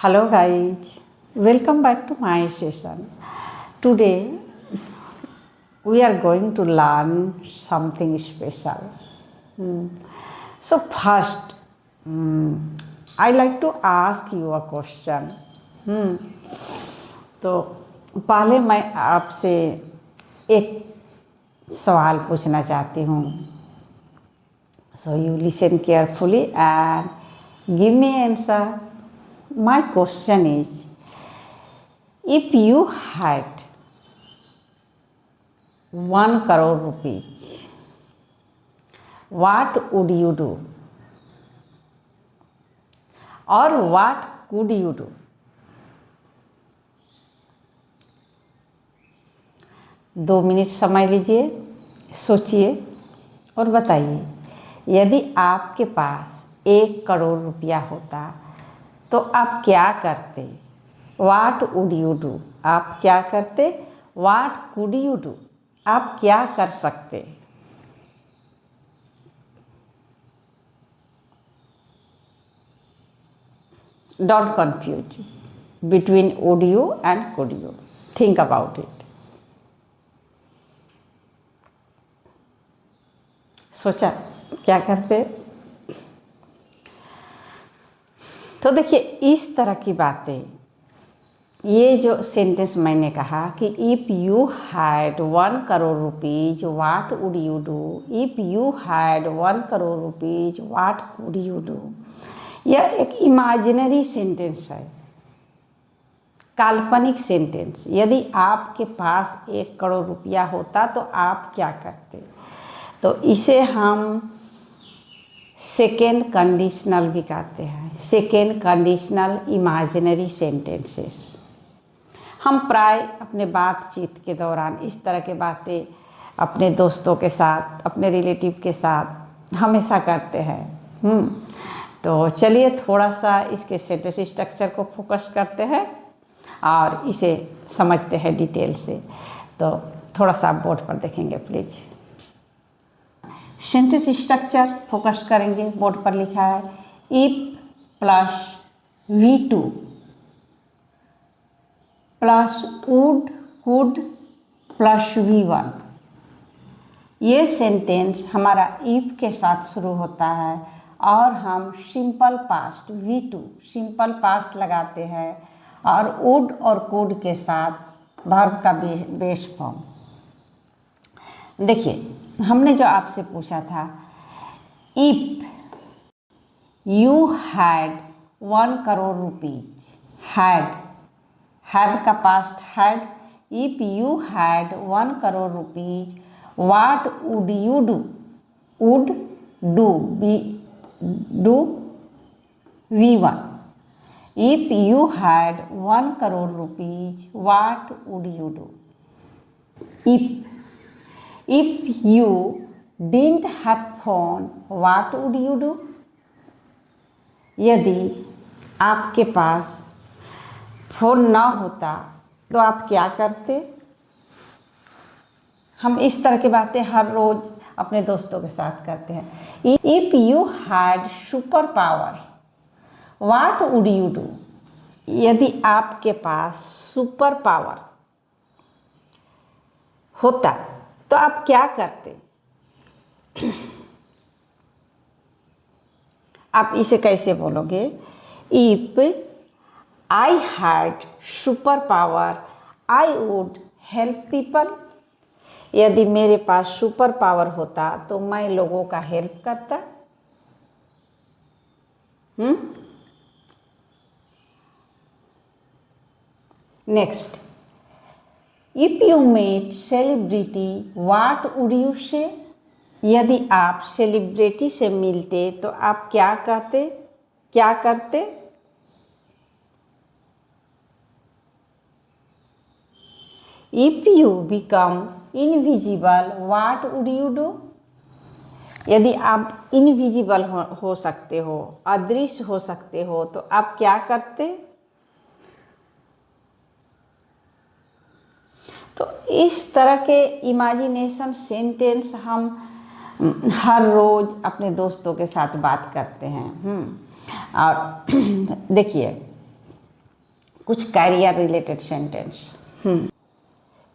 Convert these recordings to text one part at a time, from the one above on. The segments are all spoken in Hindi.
Hello guys, welcome back to my session. Today we are going to learn something special. So first, I like to ask you a question. तो पहले मैं आपसे एक सवाल पूछना चाहती हूँ. So you listen carefully and give me answer. My question is, if you had 1 crore rupees, what would you do? Or what could you do? दो मिनट समय लीजिए, सोचिए और बताइए. यदि आपके पास 1 करोड़ रुपया होता तो आप क्या करते? What would you do? आप क्या करते? What could you do? आप क्या कर सकते? Don't confuse between would you and could you. Think about it. सोचा क्या करते? तो देखिए, इस तरह की बातें, ये जो सेंटेंस मैंने कहा कि if you had 1 crore rupees what would you do, if you had 1 crore rupees what could you do, यह एक इमेजिनरी सेंटेंस है, काल्पनिक सेंटेंस. यदि आपके पास 1 करोड़ रुपया होता तो आप क्या करते? तो इसे हम सेकेंड कंडीशनल भी कहते हैं. Second conditional imaginary sentences. हम प्राय अपने बातचीत के दौरान इस तरह के बातें अपने दोस्तों के साथ, अपने रिलेटिव के साथ हमेशा करते हैं. तो चलिए थोड़ा सा इसके सेंटेंस स्ट्रक्चर को फोकस करते हैं और इसे समझते हैं डिटेल से. तो थोड़ा सा बोर्ड पर देखेंगे प्लीज़. सेंटेंस स्ट्रक्चर फोकस करेंगे. बोर्ड पर लिखा है if plus V2 plus would could plus V1. ये सेंटेंस हमारा इफ के साथ शुरू होता है और हम simple past V2 simple past लगाते हैं और वुड और कुड के साथ वर्ब का बेस फॉर्म. देखिए, हमने जो आपसे पूछा था, if you had 1 crore rupees, had का past had. If you had 1 crore rupees what would you do? Would do V1. If you had 1 crore rupees what would you do? If you didn't have phone, what would you do? यदि आपके पास फ़ोन ना होता तो आप क्या करते? हम इस तरह की बातें हर रोज़ अपने दोस्तों के साथ करते हैं. If you had super power, what would you do? यदि आपके पास सुपर पावर होता तो आप क्या करते? आप इसे कैसे बोलोगे? If I had super power I would help people. यदि मेरे पास सुपर पावर होता तो मैं लोगों का हेल्प करता. Next, if you met celebrity what would you say. यदि आप सेलिब्रिटी से मिलते तो आप क्या कहते, क्या करते? If you become invisible what would you do. यदि आप इनविजिबल हो सकते हो, अदृश्य हो सकते हो, तो आप क्या करते? तो इस तरह के इमेजिनेशन सेंटेंस हम हर रोज़ अपने दोस्तों के साथ बात करते हैं. और देखिए, कुछ career related sentence.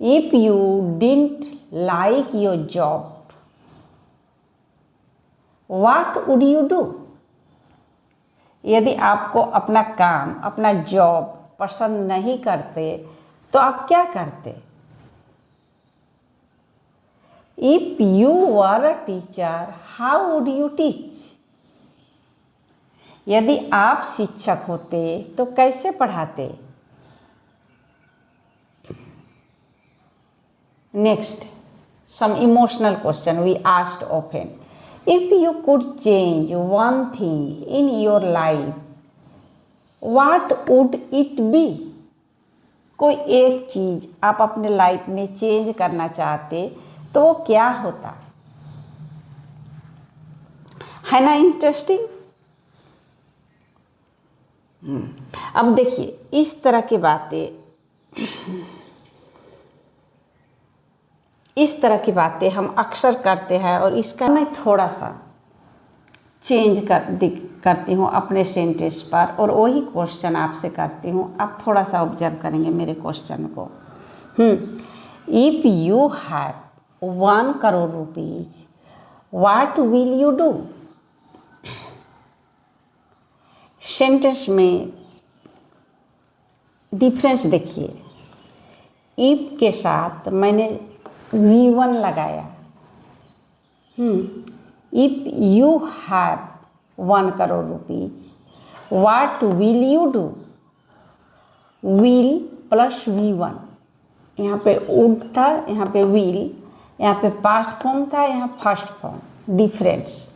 If you didn't like your job what would you do. यदि आपको अपना काम, अपना जॉब पसंद नहीं करते तो आप क्या करते। If you were a teacher how would you teach. यदि आप शिक्षक होते तो कैसे पढ़ाते। Next, some emotional question we asked often. If you could change one thing in your life, what would it be? कोई एक चीज आप अपने लाइफ में चेंज करना चाहते तो वो क्या होता। है ना इंटरेस्टिंग। अब देखिए, इस तरह की बातें हम अक्सर करते हैं और इसका मैं थोड़ा सा चेंज करती हूँ अपने सेंटेंस पर और वही क्वेश्चन आपसे करती हूँ। आप थोड़ा सा ऑब्जर्व करेंगे मेरे क्वेश्चन को। If you have 1 crore rupees what will you do. Sentence में डिफरेंस देखिए। इफ के साथ मैंने V1 लगाया। If you have 1 crore rupees what will you do. Will plus V1, यहाँ पे वुड था, यहाँ पे विल, यहाँ पे पास्ट फॉर्म था, यहाँ फर्स्ट फॉर्म, डिफरेंस।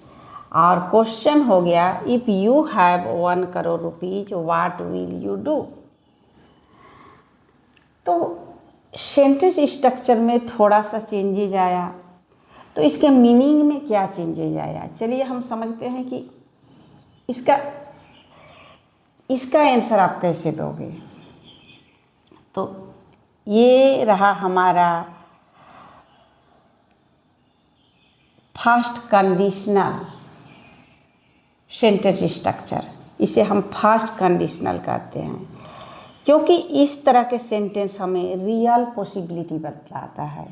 और क्वेश्चन हो गया if you have 1 crore rupees what will you do. तो सेंटेंस स्ट्रक्चर में थोड़ा सा चेंजेज आया, तो इसके मीनिंग में क्या चेंजेज आया, चलिए हम समझते हैं कि इसका आंसर आप कैसे दोगे। तो ये रहा हमारा फर्स्ट कंडीशनल सेंटेंस स्ट्रक्चर। इसे हम फर्स्ट कंडीशनल कहते हैं क्योंकि इस तरह के सेंटेंस हमें रियल पॉसिबिलिटी बतलाता है।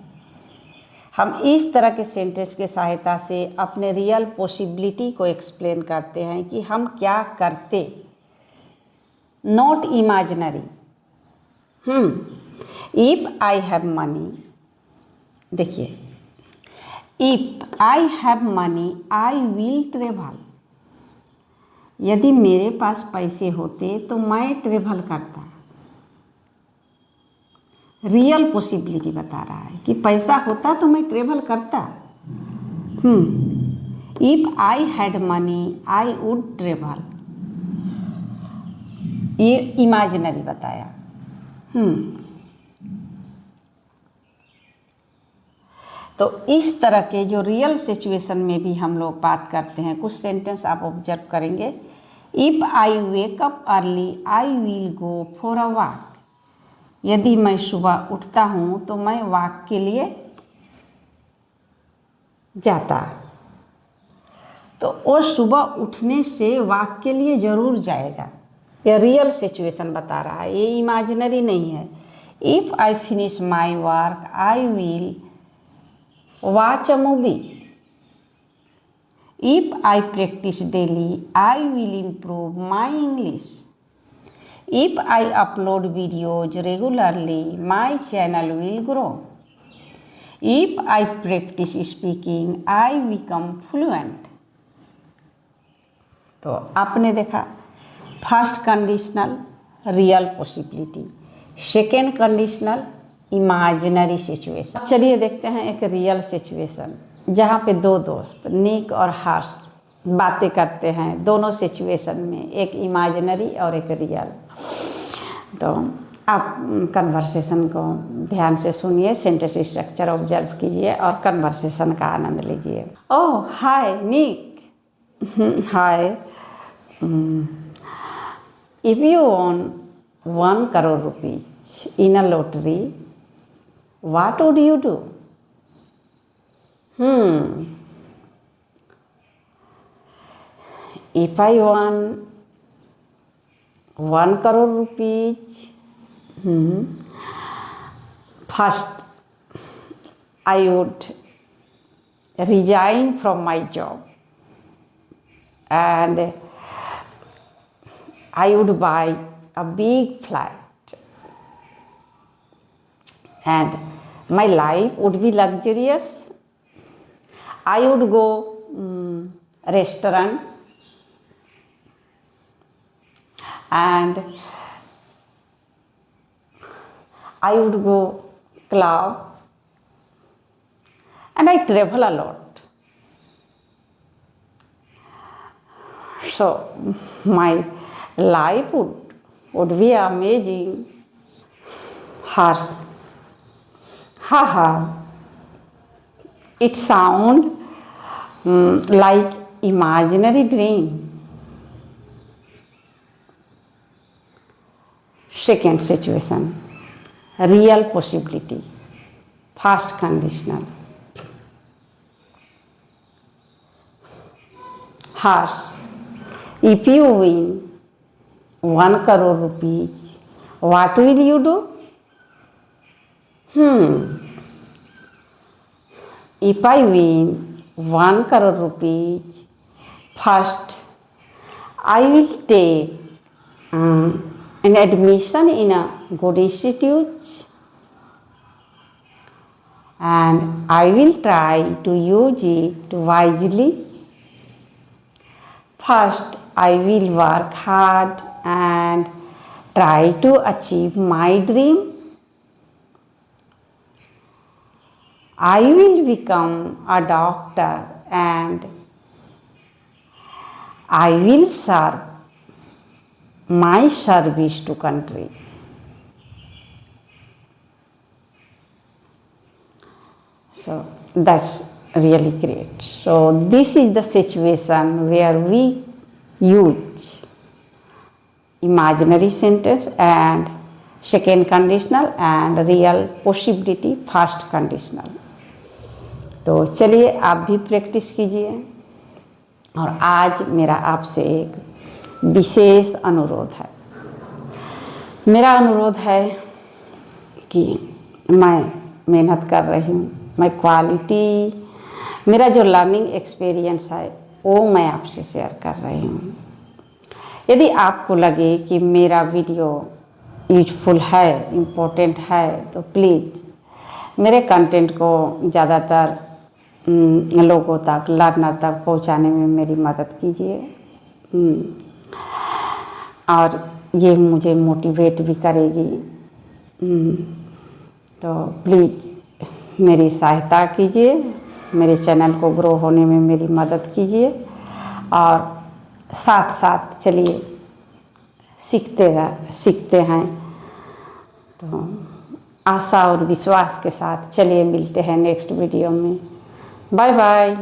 हम इस तरह के सेंटेंस के सहायता से अपने रियल पॉसिबिलिटी को एक्सप्लेन करते हैं कि हम क्या करते, not imaginary. If I have money, देखिए, if I have money I will travel. यदि मेरे पास पैसे होते तो मैं ट्रेवल करता। रियल पॉसिबिलिटी बता रहा है कि पैसा होता तो मैं ट्रेवल करता। If I had money I would travel, ये इमेजिनरी बताया। तो इस तरह के जो रियल सिचुएशन में भी हम लोग बात करते हैं, कुछ सेंटेंस आप ऑब्जर्व करेंगे। If I wake up early I will go for a walk. यदि मैं सुबह उठता हूँ तो मैं वॉक के लिए जाता। तो वो सुबह उठने से वॉक के लिए ज़रूर जाएगा। यह रियल सिचुएशन बता रहा है, ये इमेजिनरी नहीं है। If I finish my work I will watch a movie. If I practice daily I will improve my English. If I upload videos regularly my channel will grow. If I practice speaking I become fluent. तो आपने देखा first conditional real possibility, second conditional imaginary situation. चलिए देखते हैं एक रियल सिचुएशन जहाँ पे 2 दोस्त निक और हर्ष बातें करते हैं। दोनों सिचुएशन में, एक इमेजिनरी और एक रियल। तो आप कन्वर्सेशन को ध्यान से सुनिए, सेंटेंस स्ट्रक्चर ऑब्जर्व कीजिए और कन्वर्सेशन का आनंद लीजिए। Oh hi Nick. Hi, if you own 1 crore rupees in a lottery what would you do? If I won 1 crore rupees First, I would resign from my job and I would buy a big flat and my life would be luxurious. I would go restaurant and I would go club and I travel a lot. So my life would be amazing. Harsh. Haha. It sounds like imaginary dream. Second situation, real possibility, past conditional. Harsh. If you win 1 crore rupees, what will you do? If I win 1 crore rupees, first I will take an admission in a good institute and I will try to use it wisely. First, I will work hard and try to achieve my dream. I will become a doctor and I will serve my service to country. So that's really great. So this is the situation where we use imaginary sentence and second conditional and real possibility first conditional. तो चलिए आप भी प्रैक्टिस कीजिए और आज मेरा आपसे एक विशेष अनुरोध है। मेरा अनुरोध है कि मैं मेहनत कर रही हूँ, मैं क्वालिटी, मेरा जो लर्निंग एक्सपीरियंस है वो मैं आपसे शेयर कर रही हूँ। यदि आपको लगे कि मेरा वीडियो यूजफुल है, इम्पोर्टेंट है, तो प्लीज़ मेरे कंटेंट को ज़्यादातर लोगों तक, लर्नर तक पहुँचाने में मेरी मदद कीजिए और ये मुझे मोटिवेट भी करेगी। तो प्लीज़ मेरी सहायता कीजिए, मेरे चैनल को ग्रो होने में मेरी मदद कीजिए और साथ साथ चलिए सीखते हैं। तो आशा और विश्वास के साथ चलिए मिलते हैं नेक्स्ट वीडियो में। Bye bye.